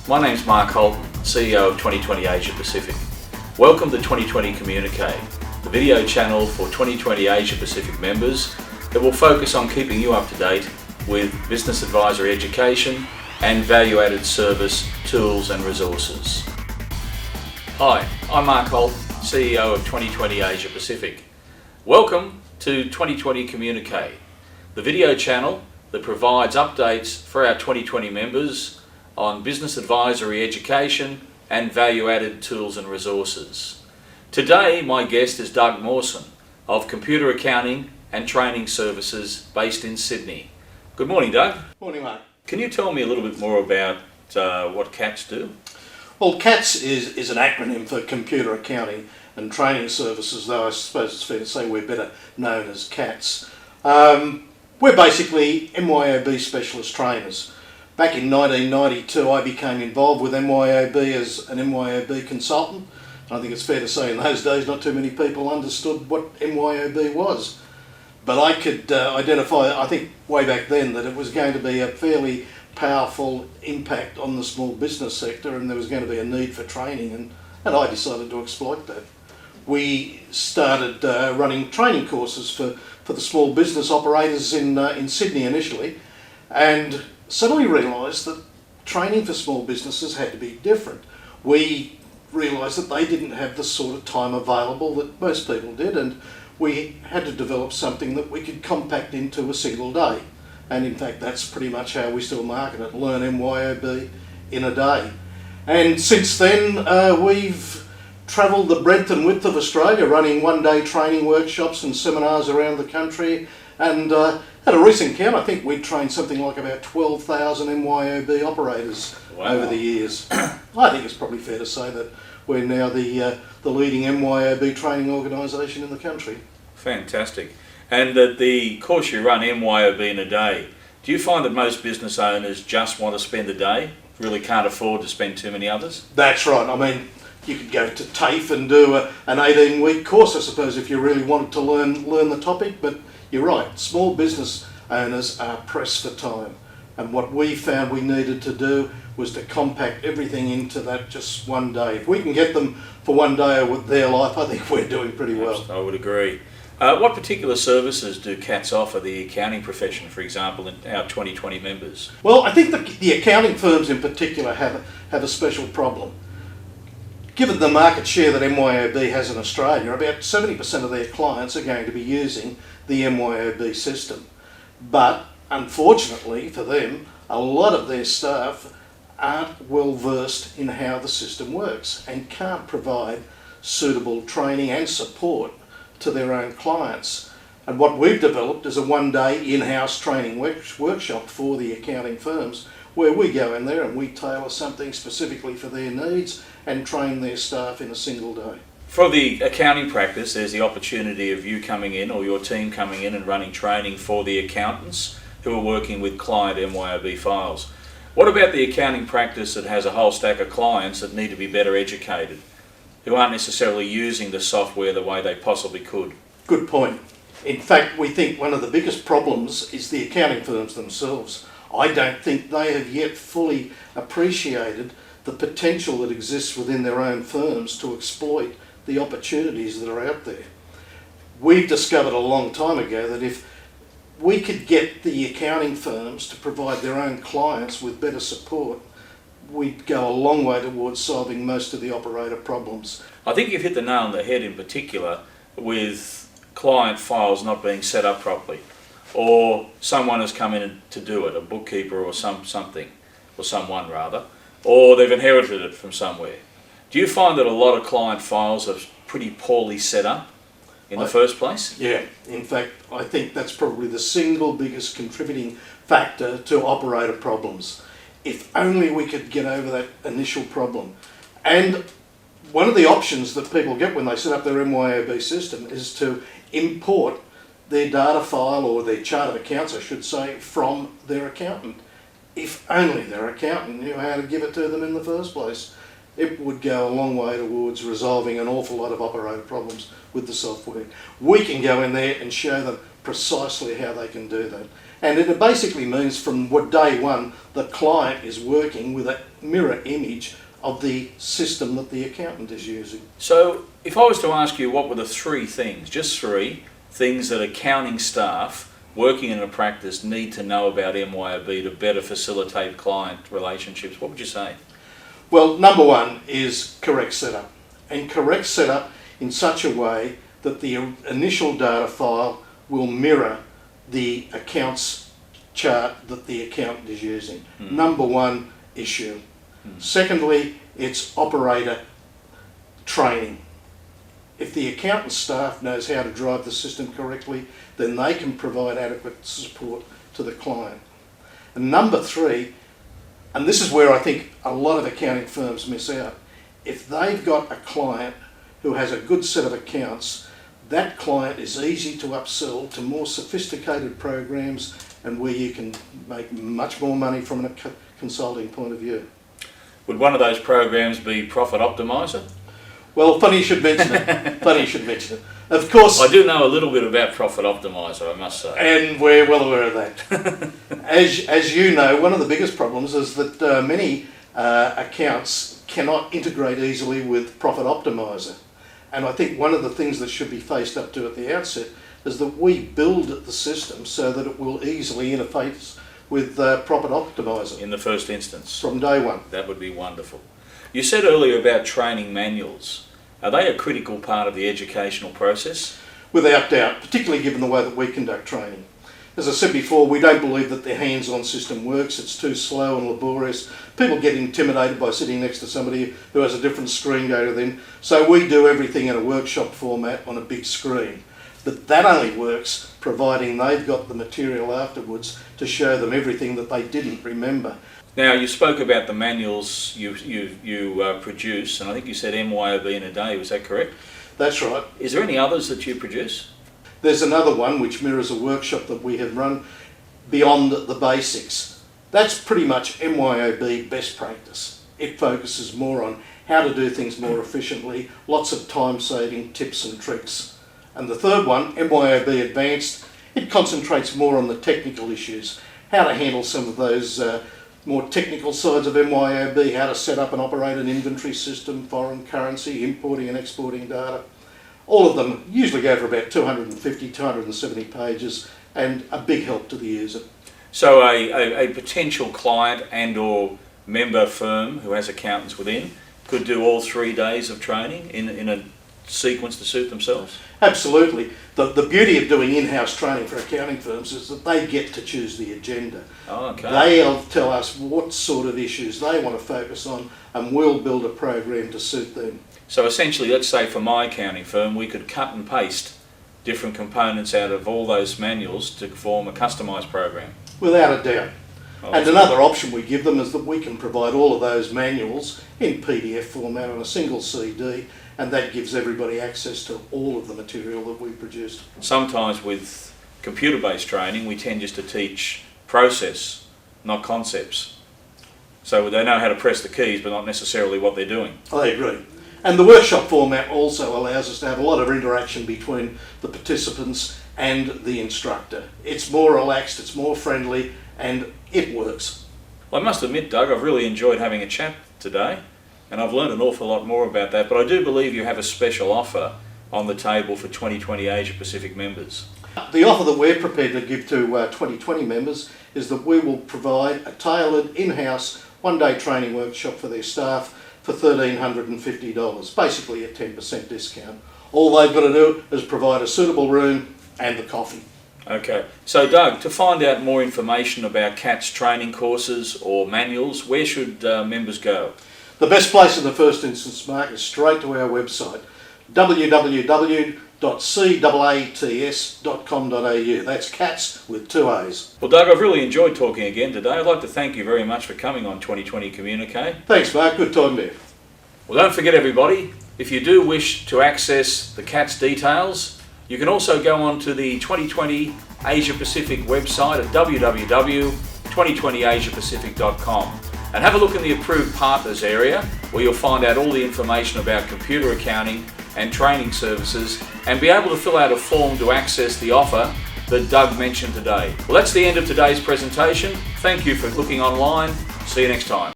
My name's Mark Holton, CEO of 2020 Asia Pacific. Welcome to 2020 Communique, the video channel for 2020 Asia Pacific members that will focus on keeping you up to date with business advisory education and value-added service, tools and resources. Hi, I'm Mark Holton, CEO of 2020 Asia Pacific. Welcome to 2020 Communique, the video channel that provides updates for our 2020 members on business advisory education and value-added tools and resources. Today my guest is Doug Mawson of Computer Accounting and Training Services based in Sydney. Good morning, Doug. Morning, Mark. Can you tell me a little bit more about what C.A.T.S do? Well, C.A.T.S is an acronym for Computer Accounting and Training Services, though I suppose it's fair to say we're better known as C.A.T.S. We're basically MYOB specialist trainers. Back in 1992 I became involved with MYOB as an MYOB consultant. I think it's fair to say in those days not too many people understood what MYOB was. But I could identify, I think way back then, that it was going to be a fairly powerful impact on the small business sector and there was going to be a need for training, and I decided to exploit that. We started running training courses for the small business operators in Sydney initially, and suddenly realised that training for small businesses had to be different. We realised that they didn't have the sort of time available that most people did, and we had to develop something that we could compact into a single day. And in fact that's pretty much how we still market it, learn MYOB in a day. And since then we've travelled the breadth and width of Australia running one-day training workshops and seminars around the country, and at a recent count I think we'd trained something like about 12,000 MYOB operators. Wow. Over the years. I think it's probably fair to say that we're now the leading MYOB training organisation in the country. Fantastic. And the course you run, MYOB in a day, do you find that most business owners just want to spend a day, really can't afford to spend too many others? That's right. I mean, you could go to TAFE and do an 18-week course, I suppose, if you really wanted to learn the topic, but you're right, small business owners are pressed for time. And what we found we needed to do was to compact everything into that just one day. If we can get them for one day of their life, I think we're doing pretty well. I would agree. What particular services do C.A.T.S offer the accounting profession, for example, in our 2020 members? Well, I think the accounting firms in particular have a special problem. Given the market share that MYOB has in Australia, about 70% of their clients are going to be using the MYOB system. But unfortunately for them, a lot of their staff aren't well versed in how the system works and can't provide suitable training and support to their own clients. And what we've developed is a one-day in-house training workshop for the accounting firms, where we go in there and we tailor something specifically for their needs and train their staff in a single day. For the accounting practice, there's the opportunity of you coming in or your team coming in and running training for the accountants who are working with client MYOB files. What about the accounting practice that has a whole stack of clients that need to be better educated, who aren't necessarily using the software the way they possibly could? Good point. In fact, we think one of the biggest problems is the accounting firms themselves. I don't think they have yet fully appreciated the potential that exists within their own firms to exploit the opportunities that are out there. We've discovered a long time ago that if we could get the accounting firms to provide their own clients with better support, we'd go a long way towards solving most of the operator problems. I think you've hit the nail on the head in particular with client files not being set up properly, or someone has come in to do it, a bookkeeper or something, or someone rather, or they've inherited it from somewhere. Do you find that a lot of client files are pretty poorly set up in the first place? Yeah, in fact I think that's probably the single biggest contributing factor to operator problems. If only we could get over that initial problem. And one of the options that people get when they set up their MYOB system is to import their data file, or their chart of accounts I should say, from their accountant. If only their accountant knew how to give it to them in the first place, it would go a long way towards resolving an awful lot of operator problems with the software. We can go in there and show them precisely how they can do that. And it basically means from day one, the client is working with a mirror image of the system that the accountant is using. So if I was to ask you what were the three things, just three things that accounting staff working in a practice need to know about MYOB to better facilitate client relationships, what would you say? Well, number one is correct setup, and correct setup in such a way that the initial data file will mirror the accounts chart that the accountant is using. Number one issue. Secondly, it's operator training. If the accountant staff knows how to drive the system correctly, then they can provide adequate support to the client. And number three, and this is where I think a lot of accounting firms miss out, if they've got a client who has a good set of accounts, that client is easy to upsell to more sophisticated programs and where you can make much more money from a consulting point of view. Would one of those programs be Profit Optimizer? Well, funny you should mention it. Funny you should mention it. Of course. I do know a little bit about Profit Optimizer, I must say. And we're well aware of that. As you know, one of the biggest problems is that many accounts cannot integrate easily with Profit Optimizer. And I think one of the things that should be faced up to at the outset is that we build the system so that it will easily interface with Profit Optimizer. In the first instance. From day one. That would be wonderful. You said earlier about training manuals. Are they a critical part of the educational process? Without doubt, particularly given the way that we conduct training. As I said before, we don't believe that the hands-on system works. It's too slow and laborious. People get intimidated by sitting next to somebody who has a different screen go to them. So we do everything in a workshop format on a big screen. But that only works providing they've got the material afterwards to show them everything that they didn't remember. Now, you spoke about the manuals you produce, and I think you said MYOB in a day, was that correct? That's right. Is there any others that you produce? There's another one which mirrors a workshop that we have run, Beyond the Basics. That's pretty much MYOB best practice. It focuses more on how to do things more efficiently, lots of time-saving tips and tricks. And the third one, MYOB Advanced, it concentrates more on the technical issues, how to handle some of those more technical sides of MYOB, how to set up and operate an inventory system, foreign currency, importing and exporting data. All of them usually go for about 250, 270 pages and a big help to the user. So a potential client and or member firm who has accountants within could do all 3 days of training in a sequence to suit themselves? Absolutely. The beauty of doing in-house training for accounting firms is that they get to choose the agenda. Oh, okay. They'll tell us what sort of issues they want to focus on and we'll build a program to suit them. So essentially, let's say for my accounting firm, we could cut and paste different components out of all those manuals to form a customised program. Without a doubt. Oh, and another option we give them is that we can provide all of those manuals in PDF format on a single CD, and that gives everybody access to all of the material that we produced. Sometimes with computer-based training, we tend just to teach process, not concepts. So they know how to press the keys, but not necessarily what they're doing. I agree. And the workshop format also allows us to have a lot of interaction between the participants and the instructor. It's more relaxed, it's more friendly, and it works. Well, I must admit, Doug, I've really enjoyed having a chat today, and I've learned an awful lot more about that, but I do believe you have a special offer on the table for 2020 Asia Pacific members. The offer that we're prepared to give to 2020 members is that we will provide a tailored in-house one-day training workshop for their staff for $1,350, basically a 10% discount. All they've got to do is provide a suitable room and the coffee. Okay, so Doug, to find out more information about C.A.T.S training courses or manuals, where should members go? The best place in the first instance, Mark, is straight to our website, www.C.A.T.S.com.au. That's C.A.T.S with 2 A's. Well, Doug, I've really enjoyed talking again today. I'd like to thank you very much for coming on 2020 Communique. Thanks, Mark. Good talking to you. Well, don't forget, everybody, if you do wish to access the C.A.T.S details, you can also go on to the 2020 Asia Pacific website at www.2020asiapacific.com and have a look in the approved partners area where you'll find out all the information about computer accounting and training services and be able to fill out a form to access the offer that Doug mentioned today. Well, that's the end of today's presentation. Thank you for looking online. See you next time.